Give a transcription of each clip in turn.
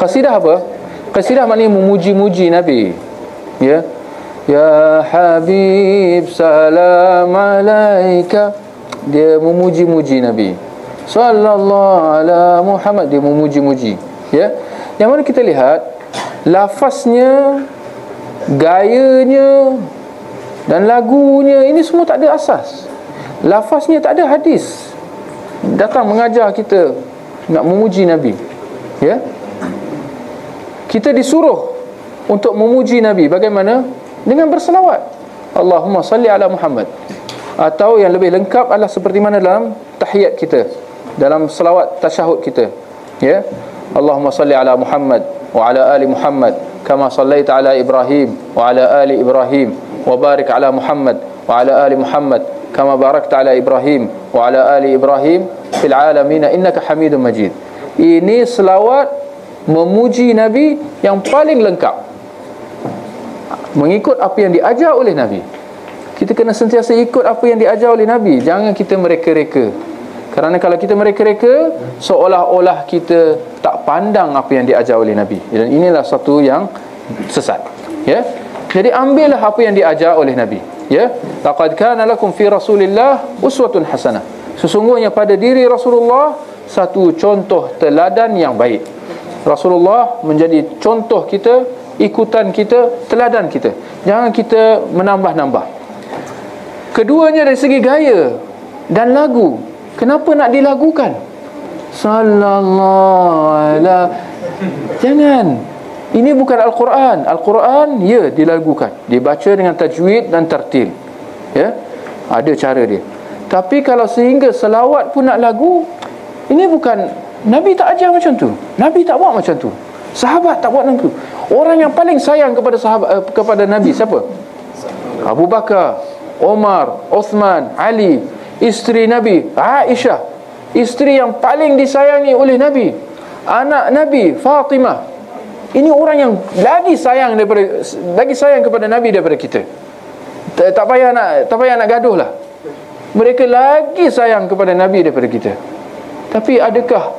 Qasidah apa? Qasidah maknanya memuji-muji Nabi. Ya. Ya Habib salam alaika, dia memuji-muji Nabi. Sallallahu ala Muhammad, dia memuji-muji. Ya. Yang mana kita lihat lafaznya, gayanya dan lagunya ini semua tak ada asas. Lafaznya tak ada hadis datang mengajar kita nak memuji Nabi. Ya. Kita disuruh untuk memuji Nabi. Bagaimana? Dengan berselawat. Allahumma salli ala Muhammad. Atau yang lebih lengkap adalah seperti mana dalam tahiyat kita, dalam selawat tasyahud kita. Ya. Allahumma salli ala Muhammad wa ala ali Muhammad kama sallaita ala Ibrahim wa ala ali Ibrahim wa barik ala Muhammad wa ala ali Muhammad kama barakta ala Ibrahim wa ala ali Ibrahim fil alamin innaka Hamidum Majid. Ini selawat memuji Nabi yang paling lengkap, mengikut apa yang diajar oleh Nabi. Kita kena sentiasa ikut apa yang diajar oleh Nabi. Jangan kita mereka-reka. Kerana kalau kita mereka-reka, seolah-olah kita tak pandang apa yang diajar oleh Nabi. Dan inilah satu yang sesat. Ya. Jadi ambillah apa yang diajar oleh Nabi. Ya. Laqad kana lakum fi Rasulillah uswatun hasanah. Sesungguhnya pada diri Rasulullah satu contoh teladan yang baik. Rasulullah menjadi contoh kita, ikutan kita, teladan kita. Jangan kita menambah-nambah. Keduanya dari segi gaya dan lagu, kenapa nak dilagukan? Sallallahu alaihi. Jangan. Ini bukan Al-Quran. Al-Quran ya dilagukan, dibaca dengan tajwid dan tartil. Ya, ada cara dia. Tapi kalau sehingga selawat pun nak lagu, ini bukan, Nabi tak ajar macam tu. Nabi tak buat macam tu. Sahabat tak buat macam tu. Orang yang paling sayang kepada sahabat, kepada Nabi siapa? Abu Bakar, Omar, Uthman, Ali. Isteri Nabi Aisyah, isteri yang paling disayangi oleh Nabi. Anak Nabi Fatimah. Ini orang yang lagi sayang kepada Nabi daripada kita. Tak payah nak gaduh lah. Mereka lagi sayang kepada Nabi daripada kita. Tapi adakah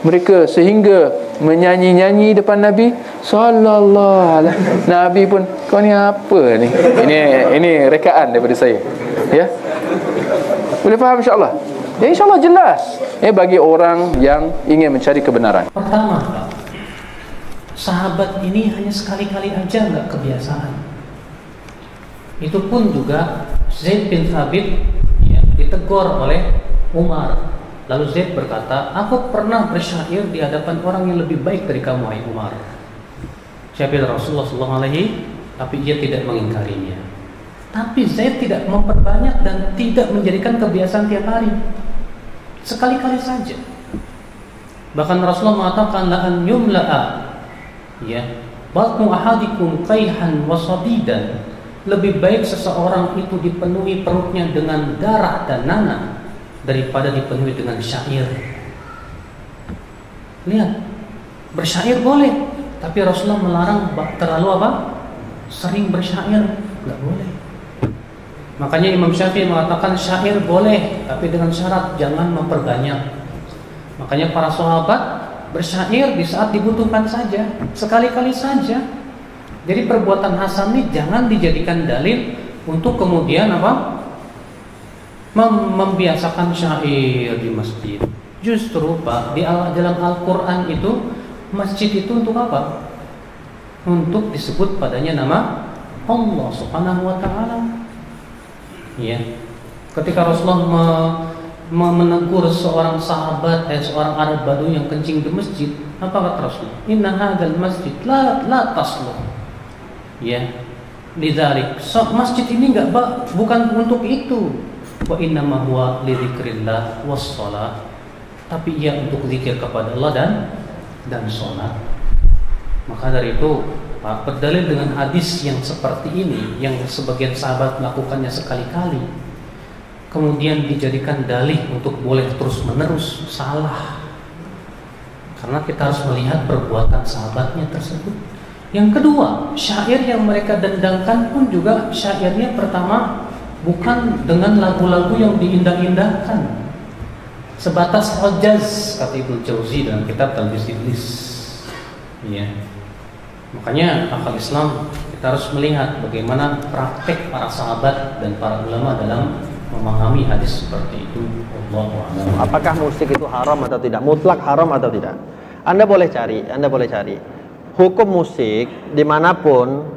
mereka sehingga menyanyi-nyanyi depan Nabi sallallahu alaihi wasallam? Nabi pun, kau ni apa ni? Ini rekaan daripada saya. Ya. Boleh faham insya-Allah? Ya, insya-Allah jelas. Bagi orang yang ingin mencari kebenaran. Pertama, sahabat ini hanya sekali-kali aja nggak kebiasaan. Itu pun juga Zaid bin Thabit ya, ditegur oleh Umar. Lalu Zaid berkata, aku pernah bersyair di hadapan orang yang lebih baik dari kamu, hai Umar. Syair Rasulullah SAW, tapi ia tidak mengingkarinya. Tapi Zaid tidak memperbanyak dan tidak menjadikan kebiasaan tiap hari. Sekali-kali saja. Bahkan Rasulullah mengatakan, la an yumla'a ya batnu ahadikum qayhan wa sadidan. Lebih baik seseorang itu dipenuhi perutnya dengan darah dan nanah daripada dipenuhi dengan syair. Lihat, bersyair boleh, tapi Rasulullah melarang terlalu apa? Sering bersyair, enggak boleh. Makanya Imam Syafi'i mengatakan syair boleh, tapi dengan syarat jangan memperbanyak. Makanya para sahabat bersyair di saat dibutuhkan saja, sekali-kali saja. Jadi perbuatan hasan ini jangan dijadikan dalil untuk kemudian apa? Membiasakan syair di masjid. Justru Pak, dalam Al-Quran itu masjid itu untuk apa? Untuk disebut padanya nama Allah Subhanahu wa Ta'ala. Ya. Ketika Rasulullah menegur seorang sahabat, seorang Arab Badu yang kencing di masjid, apa kata Rasulullah? Inna hadzal masjid la tasluh. Ya, lidzalik masjid ini bukan untuk itu. Wa innama huwa lidzikrillah was shalah. Tapi ia untuk zikir kepada Allah dan salat. Maka dari itu, Pak, berdalil dengan hadis yang seperti ini, yang sebagian sahabat melakukannya sekali-kali, kemudian dijadikan dalih untuk boleh terus-menerus, salah. Karena kita harus melihat perbuatan sahabatnya tersebut. Yang kedua, syair yang mereka dendangkan pun juga syairnya pertama bukan dengan lagu-lagu yang diindah-indahkan. Sebatas ojaz, kata Ibnu Jauzi dalam kitab Talbis Iblis. Ya. Makanya akal Islam kita harus melihat bagaimana praktek para sahabat dan para ulama dalam memahami hadis seperti itu. Allahu a'lam. Apakah musik itu haram atau tidak? Mutlak haram atau tidak? Anda boleh cari hukum musik dimanapun.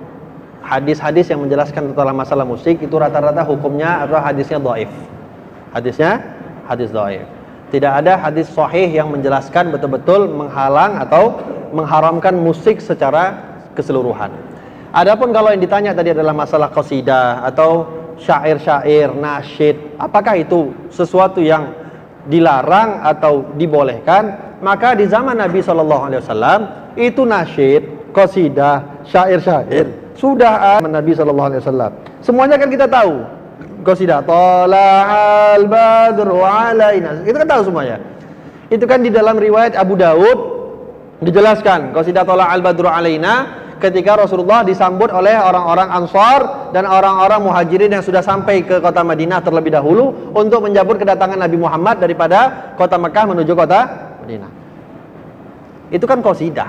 Hadis-hadis yang menjelaskan tentang masalah musik itu rata-rata hukumnya adalah hadisnya dhaif. Hadis dhaif. Tidak ada hadis sahih yang menjelaskan betul-betul menghalang atau mengharamkan musik secara keseluruhan. Adapun kalau yang ditanya tadi adalah masalah qasidah atau syair-syair, nasyid, apakah itu sesuatu yang dilarang atau dibolehkan? Maka di zaman Nabi SAW itu nasyid, qasidah, syair-syair sudah Nabi SAW. Semuanya kan kita tahu. Qasidah Tala'al badru alaina, kita kan tahu semuanya. Itu kan di dalam riwayat Abu Daud dijelaskan qasidah Tala'al badru alaina ketika Rasulullah disambut oleh orang-orang Ansar dan orang-orang Muhajirin yang sudah sampai ke kota Madinah terlebih dahulu untuk menyambut kedatangan Nabi Muhammad daripada kota Mekah menuju kota Madinah. Itu kan qasidah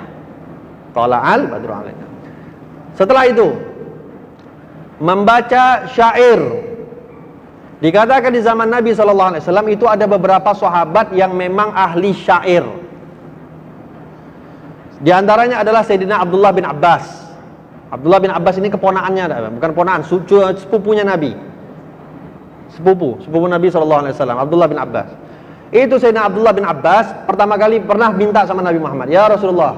Tala'al badru alaina. Setelah itu membaca syair. Dikatakan di zaman Nabi SAW itu ada beberapa sahabat yang memang ahli syair. Di antaranya adalah Sayyidina Abdullah bin Abbas. Abdullah bin Abbas ini keponaannya, bukan ponaan, sepupunya Nabi. Sepupu Nabi SAW, Abdullah bin Abbas. Itu Sayyidina Abdullah bin Abbas pertama kali pernah minta sama Nabi Muhammad, "Ya Rasulullah,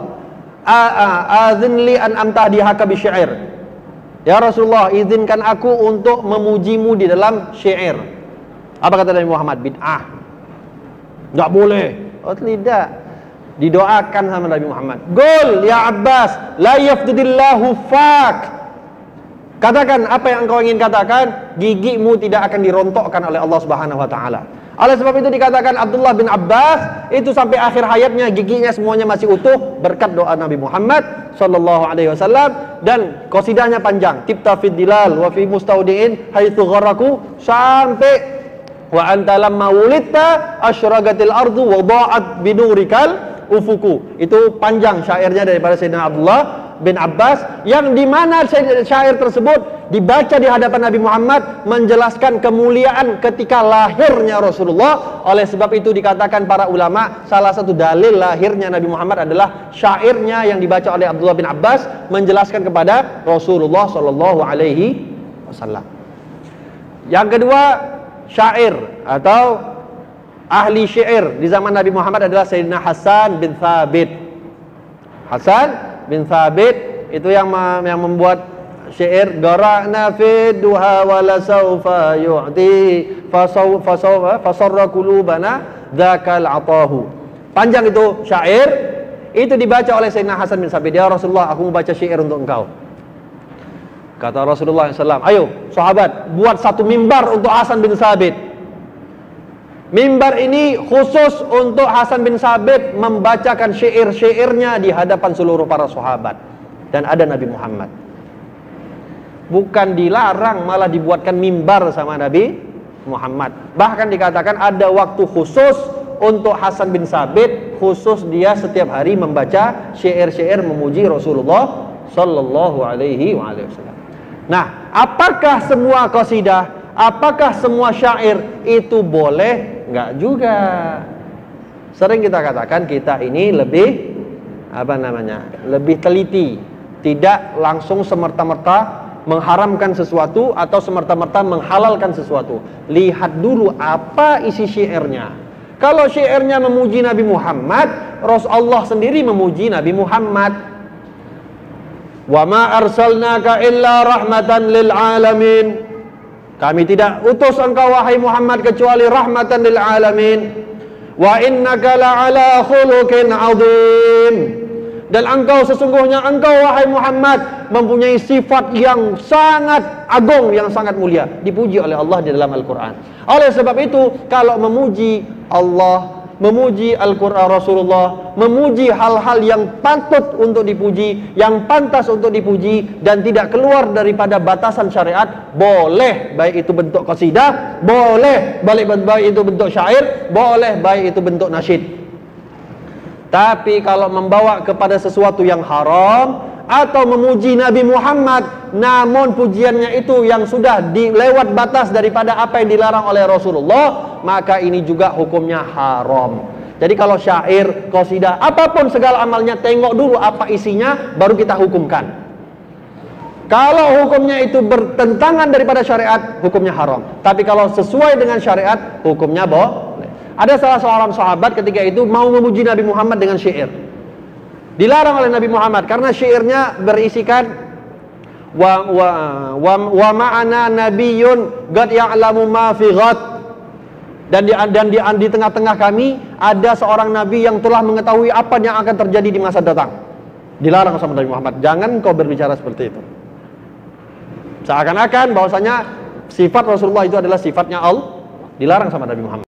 azinli an amtahdihaka bi syair." Ya Rasulullah, izinkan aku untuk memujimu di dalam syair. Apa kata Nabi Muhammad? Bid'ah. Enggak boleh. Oh, tidak. Didoakan sama Nabi Muhammad. Qul ya Abbas, la yafdudillahu fak. Katakan apa yang engkau ingin katakan, gigimu tidak akan dirontokkan oleh Allah Subhanahu wa taala. Oleh sebab itu dikatakan Abdullah bin Abbas itu sampai akhir hayatnya giginya semuanya masih utuh berkat doa Nabi Muhammad sallallahu alaihi wasallam, dan qasidahnya panjang. Tibta fid dilal wa fi mustaudiin haitsu gharaku, sampai wa anta lamma wulidta asyraqatil ardu wa da'at binurikal ufuku. Itu panjang syairnya daripada Sayyidina Abdullah bin Abbas, yang dimana syair tersebut dibaca di hadapan Nabi Muhammad menjelaskan kemuliaan ketika lahirnya Rasulullah. Oleh sebab itu dikatakan para ulama salah satu dalil lahirnya Nabi Muhammad adalah syairnya yang dibaca oleh Abdullah bin Abbas menjelaskan kepada Rasulullah Shallallahu Alaihi Wasallam. Yang kedua, syair atau ahli syair di zaman Nabi Muhammad adalah Sayyidina Hasan bin Thabit. Hasan bin Thabit itu yang membuat syair gara'na fid duha wa la sawfa yu'ti fasarra qulubana dzakal atahu. Panjang itu syair, itu dibaca oleh Sayyidina Hasan bin Thabit. Ya Rasulullah, aku mau baca syair untuk engkau. Kata Rasulullah SAW, ayo sahabat, buat satu mimbar untuk Hasan bin Thabit. Mimbar ini khusus untuk Hasan bin Thabit membacakan syair-syairnya di hadapan seluruh para sahabat. Dan ada Nabi Muhammad. Bukan dilarang, malah dibuatkan mimbar sama Nabi Muhammad. Bahkan dikatakan ada waktu khusus untuk Hasan bin Thabit, khusus dia setiap hari membaca syair-syair memuji Rasulullah Sallallahu Alaihi Wasallam. Nah, apakah semua qasidah, apakah semua syair itu boleh? Enggak juga. Sering kita katakan kita ini lebih lebih teliti, tidak langsung semerta-merta mengharamkan sesuatu atau semerta-merta menghalalkan sesuatu. Lihat dulu apa isi syairnya. Kalau syairnya memuji Nabi Muhammad, Rasulullah sendiri memuji Nabi Muhammad. Wa ma arsalnaka illa rahmatan lil alamin. Kami tidak utus engkau wahai Muhammad kecuali rahmatan lil alamin. Wa innaka la'ala khuluqin 'adzim. Dan engkau sesungguhnya wahai Muhammad mempunyai sifat yang sangat agung, yang sangat mulia, dipuji oleh Allah di dalam Al-Qur'an. Oleh sebab itu, kalau memuji Allah, memuji Al-Qur'an Rasulullah, memuji hal-hal yang patut untuk dipuji, yang pantas untuk dipuji dan tidak keluar daripada batasan syariat, boleh, baik itu bentuk qasidah, boleh baik itu bentuk syair, boleh baik itu bentuk nasyid. Tapi kalau membawa kepada sesuatu yang haram atau memuji Nabi Muhammad, namun pujiannya itu yang sudah dilewat batas daripada apa yang dilarang oleh Rasulullah, maka ini juga hukumnya haram. Jadi kalau syair, qasidah, apapun segala amalnya, tengok dulu apa isinya, baru kita hukumkan. Kalau hukumnya itu bertentangan daripada syariat, hukumnya haram. Tapi kalau sesuai dengan syariat, hukumnya boleh. Ada salah seorang sahabat ketika itu mau memuji Nabi Muhammad dengan syair. Dilarang oleh Nabi Muhammad karena syairnya berisikan wa ma'ana nabiyyun qad ya'lamu ma fi ghad. Dan di tengah-tengah kami ada seorang nabi yang telah mengetahui apa yang akan terjadi di masa datang. Dilarang sama Nabi Muhammad. Jangan kau berbicara seperti itu. Seakan-akan bahwasanya sifat Rasulullah itu adalah sifatnya Allah. Dilarang sama Nabi Muhammad.